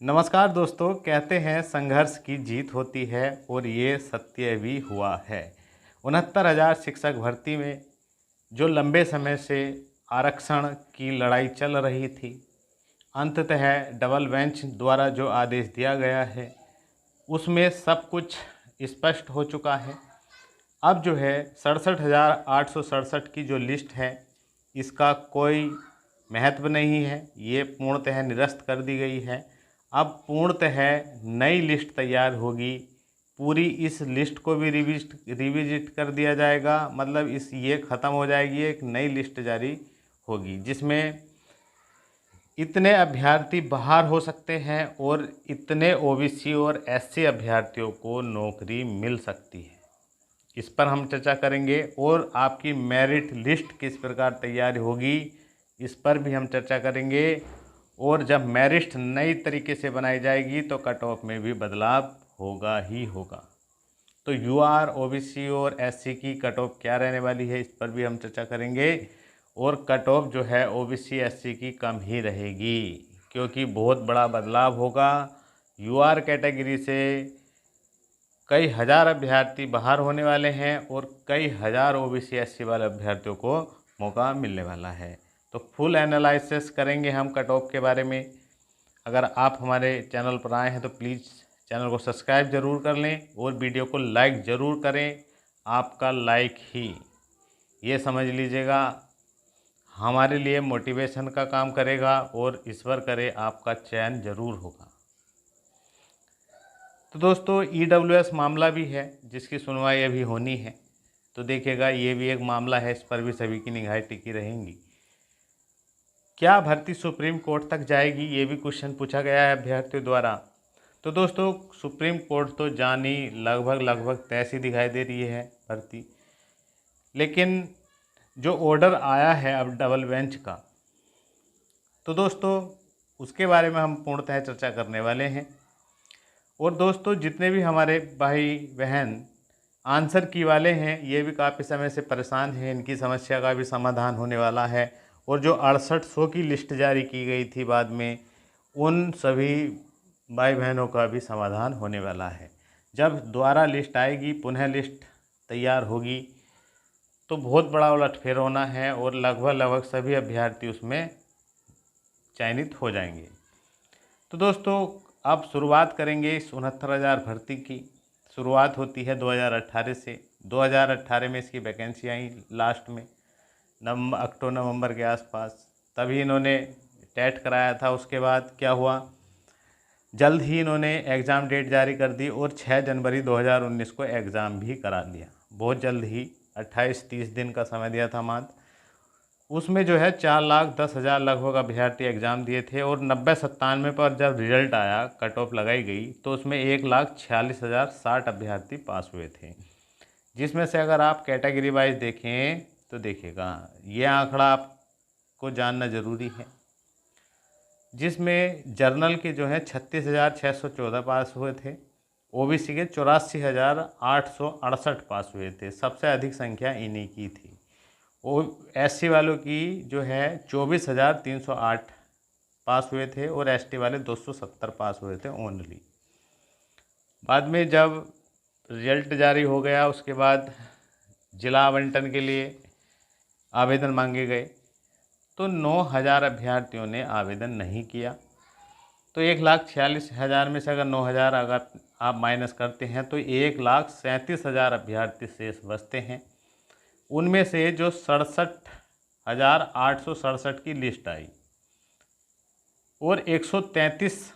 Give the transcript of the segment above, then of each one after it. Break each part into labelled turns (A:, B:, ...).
A: नमस्कार दोस्तों। कहते हैं संघर्ष की जीत होती है और ये सत्य भी हुआ है। 69,000 शिक्षक भर्ती में जो लंबे समय से आरक्षण की लड़ाई चल रही थी, अंततः डबल बेंच द्वारा जो आदेश दिया गया है उसमें सब कुछ स्पष्ट हो चुका है। अब जो है 67,867 की जो लिस्ट है इसका कोई महत्व नहीं है, ये पूर्णतः निरस्त कर दी गई है। अब पूर्णतः नई लिस्ट तैयार होगी। पूरी इस लिस्ट को भी रिविजिट कर दिया जाएगा, मतलब ये ख़त्म हो जाएगी, एक नई लिस्ट जारी होगी जिसमें इतने अभ्यर्थी बाहर हो सकते हैं और इतने ओबीसी और एससी अभ्यर्थियों को नौकरी मिल सकती है। इस पर हम चर्चा करेंगे और आपकी मेरिट लिस्ट किस प्रकार तैयार होगी इस पर भी हम चर्चा करेंगे। और जब मेरिट नई तरीके से बनाई जाएगी तो कट ऑफ में भी बदलाव होगा ही होगा। तो यूआर, ओबीसी और एससी की कट ऑफ क्या रहने वाली है इस पर भी हम चर्चा करेंगे। और कट ऑफ जो है ओबीसी एससी की कम ही रहेगी क्योंकि बहुत बड़ा बदलाव होगा। यूआर कैटेगरी से कई हज़ार अभ्यर्थी बाहर होने वाले हैं और कई हज़ार ओबीसी एससी वाले अभ्यर्थियों को मौका मिलने वाला है। तो फुल एनालिसिस करेंगे हम कट ऑफ के बारे में। अगर आप हमारे चैनल पर आए हैं तो प्लीज़ चैनल को सब्सक्राइब ज़रूर कर लें और वीडियो को लाइक ज़रूर करें। आपका लाइक ही ये समझ लीजिएगा हमारे लिए मोटिवेशन का काम करेगा और ईश्वर करे आपका चयन ज़रूर होगा। तो दोस्तों ईडब्ल्यूएस मामला भी है जिसकी सुनवाई अभी होनी है, तो देखिएगा ये भी एक मामला है, इस पर भी सभी की निगाहें टिकी रहेंगी। क्या भर्ती सुप्रीम कोर्ट तक जाएगी, ये भी क्वेश्चन पूछा गया है अभ्यर्थियों द्वारा। तो दोस्तों सुप्रीम कोर्ट तो जानी लगभग तय सी दिखाई दे रही है भर्ती, लेकिन जो ऑर्डर आया है अब डबल बेंच का, तो दोस्तों उसके बारे में हम पूर्णतः चर्चा करने वाले हैं। और दोस्तों जितने भी हमारे भाई बहन आंसर की वाले हैं ये भी काफ़ी समय से परेशान हैं, इनकी समस्या का भी समाधान होने वाला है। और जो 6800 की लिस्ट जारी की गई थी बाद में, उन सभी भाई बहनों का भी समाधान होने वाला है। जब दोबारा लिस्ट आएगी, पुनः लिस्ट तैयार होगी, तो बहुत बड़ा उलटफेर होना है और लगभग सभी अभ्यर्थी उसमें चयनित हो जाएंगे। तो दोस्तों अब शुरुआत करेंगे इस 69,000 भर्ती की। शुरुआत होती है 2018 से। 2018 में इसकी वैकेंसी आई लास्ट में अक्टूबर नवंबर के आसपास, तभी इन्होंने टेट कराया था। उसके बाद क्या हुआ, जल्द ही इन्होंने एग्ज़ाम डेट जारी कर दी और 6 जनवरी 2019 को एग्ज़ाम भी करा लिया। बहुत जल्द ही 28-30 दिन का समय दिया था मात्र। उसमें जो है 4,10,000 लगभग अभ्यर्थी एग्ज़ाम दिए थे और 90-97 पर जब रिजल्ट आया, कट ऑफ लगाई गई, तो उसमें 1,46,060 अभ्यर्थी पास हुए थे। जिसमें से अगर आप कैटेगरी वाइज देखें तो देखिएगा ये आंकड़ा आपको जानना ज़रूरी है, जिसमें जर्नल के जो है 36,614 पास हुए थे, ओबीसी के 84,868 पास हुए थे। सबसे अधिक संख्या इन्हीं की थी। वो एससी वालों की जो है 24,308 पास हुए थे और एसटी वाले 270 पास हुए थे ओनली। बाद में जब रिजल्ट जारी हो गया उसके बाद जिला आवंटन के लिए आवेदन मांगे गए, तो 9,000 अभ्यर्थियों ने आवेदन नहीं किया। तो 1,46,000 में से अगर 9,000 अगर आप माइनस करते हैं तो 1,37,000 अभ्यर्थी शेष बचते हैं। उनमें से जो 67,867 की लिस्ट आई और 133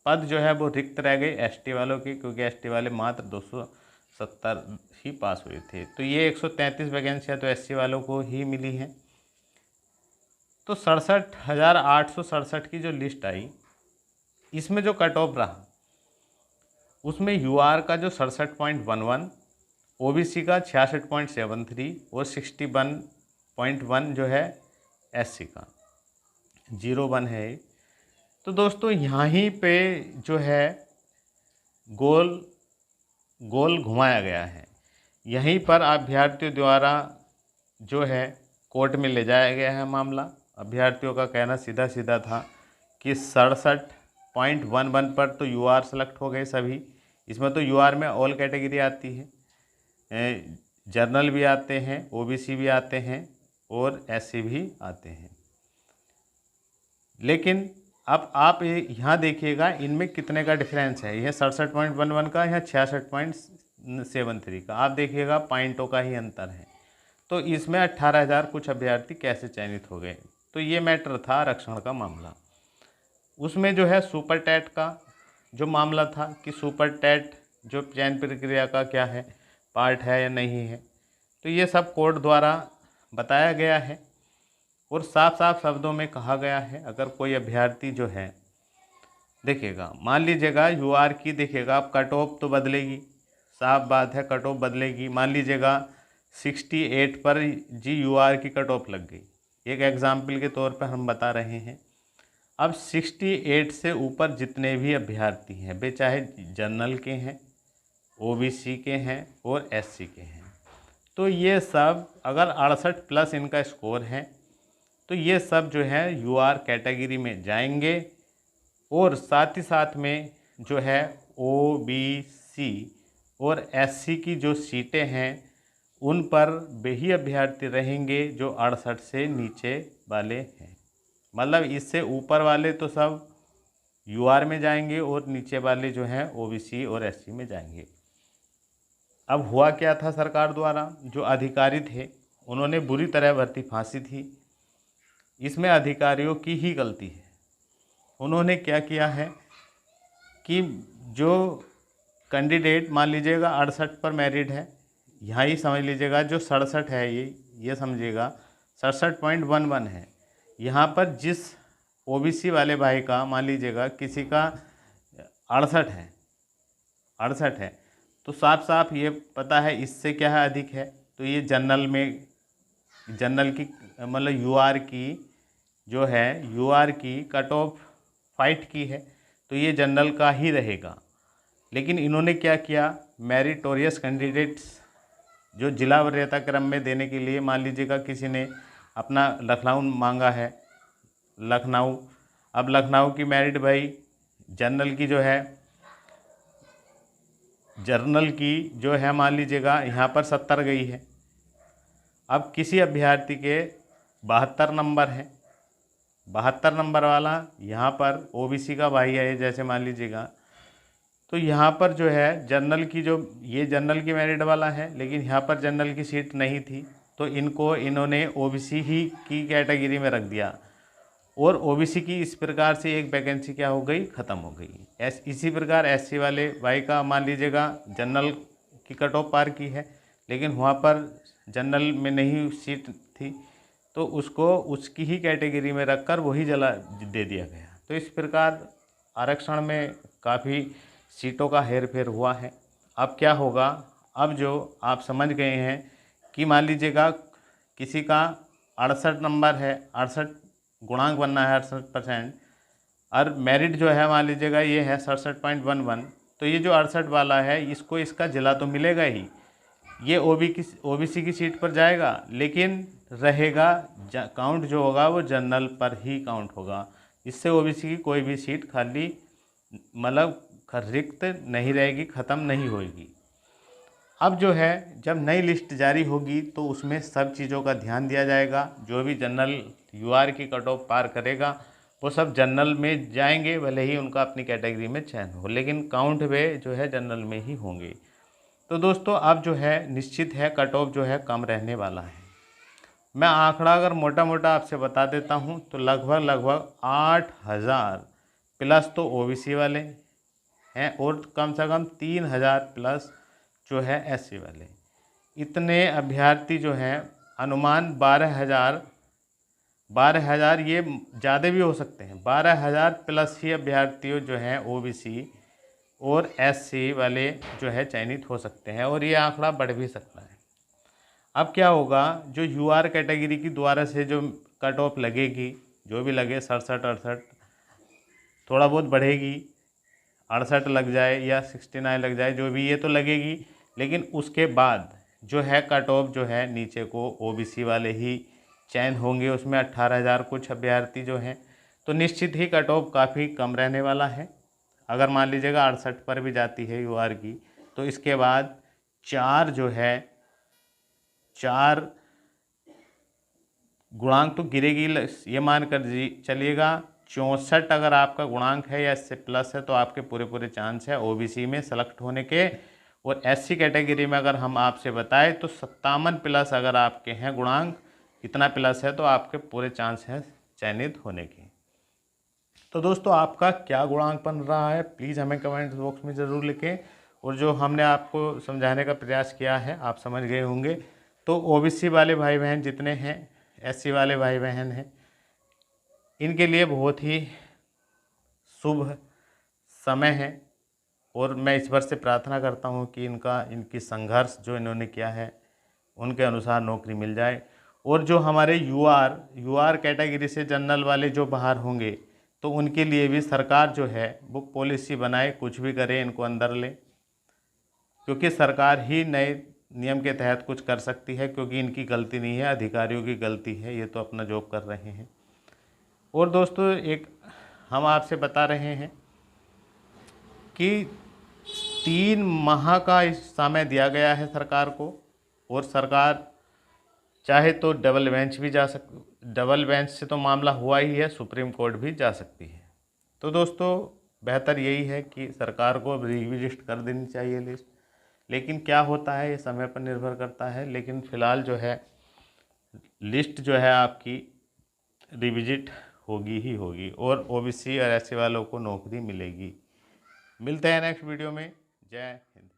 A: पद जो है वो रिक्त रह गए एसटी वालों की, क्योंकि एसटी वाले मात्र 270 ही पास हुए थे। तो ये 133 वैकेंसियाँ तो एससी वालों को ही मिली हैं। तो 67,867 की जो लिस्ट आई, इसमें जो कट ऑफ रहा उसमें यूआर का जो 67.11, ओबीसी का 66.73 और 61.1 जो है एससी का 01 है। तो दोस्तों यहीं पे जो है गोल घुमाया गया है। यहीं पर अभ्यर्थियों द्वारा जो है कोर्ट में ले जाया गया है मामला। अभ्यर्थियों का कहना सीधा था कि 67 67.11 पर तो यूआर सेलेक्ट हो गए सभी। इसमें तो यूआर में ऑल कैटेगरी आती है, जर्नल भी आते हैं, ओबीसी भी आते हैं और एससी भी आते हैं। लेकिन अब आप यहाँ देखिएगा इनमें कितने का डिफरेंस है। यह 67.11 का, यहाँ 66.73 का। आप देखिएगा पॉइंटों का ही अंतर है। तो इसमें 18,000 कुछ अभ्यर्थी कैसे चयनित हो गए। तो ये मैटर था आरक्षण का मामला। उसमें जो है सुपर टैट का जो मामला था कि सुपर टैट जो चयन प्रक्रिया का क्या है, पार्ट है या नहीं है, तो ये सब कोर्ट द्वारा बताया गया है और साफ साफ शब्दों में कहा गया है। अगर कोई अभ्यर्थी जो है, देखिएगा, मान लीजिएगा यूआर की, देखिएगा आप कट ऑफ तो बदलेगी, साफ बात है कट ऑफ बदलेगी। मान लीजिएगा 68 पर जी यूआर की कट ऑफ लग गई, एक एग्जाम्पल के तौर पर हम बता रहे हैं। अब 68 से ऊपर जितने भी अभ्यर्थी हैं, वे चाहे जनरल के हैं, ओबीसी के हैं और एससी के हैं, तो ये सब अगर 68 प्लस इनका स्कोर है तो ये सब जो है यूआर कैटेगरी में जाएंगे। और साथ ही साथ में जो है ओबीसी और एससी की जो सीटें हैं उन पर वही अभ्यर्थी रहेंगे जो 68 से नीचे वाले हैं। मतलब इससे ऊपर वाले तो सब यूआर में जाएंगे और नीचे वाले जो हैं ओबीसी और एससी में जाएंगे। अब हुआ क्या था, सरकार द्वारा जो अधिकारी थे उन्होंने बुरी तरह भर्ती फांसी थी। इसमें अधिकारियों की ही गलती है। उन्होंने क्या किया है कि जो कैंडिडेट मान लीजिएगा 68 पर मैरिड है, यहाँ ही समझ लीजिएगा जो 67 है, ये समझिएगा 67.11 है। यहाँ पर जिस ओबीसी वाले भाई का मान लीजिएगा किसी का 68 है, तो साफ साफ ये पता है इससे क्या है अधिक है, तो ये जनरल की मतलब यूआर की जो है, यूआर की कट ऑफ फाइट की है, तो ये जनरल का ही रहेगा। लेकिन इन्होंने क्या किया, मेरिटोरियस कैंडिडेट्स जो जिला वरीयता क्रम में देने के लिए, मान लीजिएगा किसी ने अपना लखनऊ मांगा है, लखनऊ, अब लखनऊ की मेरिट भाई जनरल की जो है मान लीजिएगा यहाँ पर 70 गई है। अब किसी अभ्यर्थी के 72 नंबर है, 72 नंबर वाला यहाँ पर ओबीसी का भाई है जैसे मान लीजिएगा, तो यहाँ पर जो है जनरल की जो, ये जनरल की मेरिट वाला है लेकिन यहाँ पर जनरल की सीट नहीं थी, तो इन्होंने ओबीसी ही की कैटेगरी में रख दिया और ओबीसी की इस प्रकार से एक वैकेंसी क्या हो गई, ख़त्म हो गई। इसी प्रकार एससी वाले भाई का मान लीजिएगा जनरल की कट ऑफ पार की है लेकिन वहाँ पर जनरल में नहीं सीट थी, तो उसको उसकी ही कैटेगरी में रखकर वही जला दे दिया गया। तो इस प्रकार आरक्षण में काफ़ी सीटों का हेर फेर हुआ है। अब क्या होगा, अब जो आप समझ गए हैं कि मान लीजिएगा किसी का 68 नंबर है, 68 गुणांक बनना है 68%, और मेरिट जो है मान लीजिएगा ये है 67.11, तो ये जो 68 वाला है इसको इसका जिला तो मिलेगा ही, ये ओबीसी की सीट पर जाएगा लेकिन रहेगा काउंट जो होगा वो जनरल पर ही काउंट होगा। इससे ओबीसी की कोई भी सीट खाली मतलब रिक्त नहीं रहेगी, ख़त्म नहीं होगी। अब जो है जब नई लिस्ट जारी होगी तो उसमें सब चीज़ों का ध्यान दिया जाएगा। जो भी जनरल यूआर की कट ऑफ पार करेगा वो सब जनरल में जाएंगे, भले ही उनका अपनी कैटेगरी में चयन हो, लेकिन काउंट वे जो है जनरल में ही होंगे। तो दोस्तों अब जो है निश्चित है कट ऑफ जो है कम रहने वाला है। मैं आंकड़ा अगर मोटा मोटा आपसे बता देता हूँ तो लगभग 8,000 प्लस तो ओबीसी वाले हैं और कम से कम 3,000 प्लस जो है एससी वाले। इतने अभ्यर्थी जो हैं, अनुमान 12,000 ये ज़्यादा भी हो सकते हैं, 12,000 प्लस ही अभ्यर्थियों जो हैं ओबीसी और एससी वाले जो है चयनित हो सकते हैं और ये आंकड़ा बढ़ भी सकता है। अब क्या होगा, जो यूआर कैटेगरी की द्वारा से जो कट ऑफ लगेगी, जो भी लगे 67-68, थोड़ा बहुत बढ़ेगी, 68 लग जाए या 69 लग जाए, जो भी ये तो लगेगी, लेकिन उसके बाद जो है कट ऑफ जो है नीचे को ओबीसी वाले ही चयन होंगे। उसमें 18,000 कुछ अभ्यर्थी जो हैं, तो निश्चित ही कट ऑफ काफ़ी कम रहने वाला है। अगर मान लीजिएगा 68 पर भी जाती है यूआर की, तो इसके बाद 4 जो है 4 गुणांक तो गिरेगी। ये मान कर चलिएगा 64 अगर आपका गुणांक है या इससे प्लस है तो आपके पूरे पूरे चांस है ओबीसी में सेलेक्ट होने के। और एससी कैटेगरी में अगर हम आपसे बताएं तो 57 प्लस अगर आपके हैं गुणांक, इतना प्लस है तो आपके पूरे चांस हैं चयनित होने के। तो दोस्तों आपका क्या गुणांक बन रहा है प्लीज़ हमें कमेंट बॉक्स में ज़रूर लिखें। और जो हमने आपको समझाने का प्रयास किया है आप समझ गए होंगे। तो ओबीसी वाले भाई बहन जितने हैं, एससी वाले भाई बहन हैं, इनके लिए बहुत ही शुभ समय है। और मैं ईश्वर से प्रार्थना करता हूँ कि इनकी संघर्ष जो इन्होंने किया है उनके अनुसार नौकरी मिल जाए। और जो हमारे यूआर कैटेगरी से जनरल वाले जो बाहर होंगे तो उनके लिए भी सरकार जो है वो पॉलिसी बनाए, कुछ भी करे इनको अंदर ले, क्योंकि सरकार ही नए नियम के तहत कुछ कर सकती है, क्योंकि इनकी गलती नहीं है, अधिकारियों की गलती है, ये तो अपना जॉब कर रहे हैं। और दोस्तों एक हम आपसे बता रहे हैं कि 3 माह का इस समय दिया गया है सरकार को, और सरकार चाहे तो डबल बेंच से तो मामला हुआ ही है, सुप्रीम कोर्ट भी जा सकती है। तो दोस्तों बेहतर यही है कि सरकार को रिविजिट कर देनी चाहिए लिस्ट, लेकिन क्या होता है ये समय पर निर्भर करता है। लेकिन फ़िलहाल जो है लिस्ट जो है आपकी रिविजिट होगी ही होगी, और ओबीसी और एससी वालों को नौकरी मिलेगी। मिलते हैं नेक्स्ट वीडियो में। जय हिंद।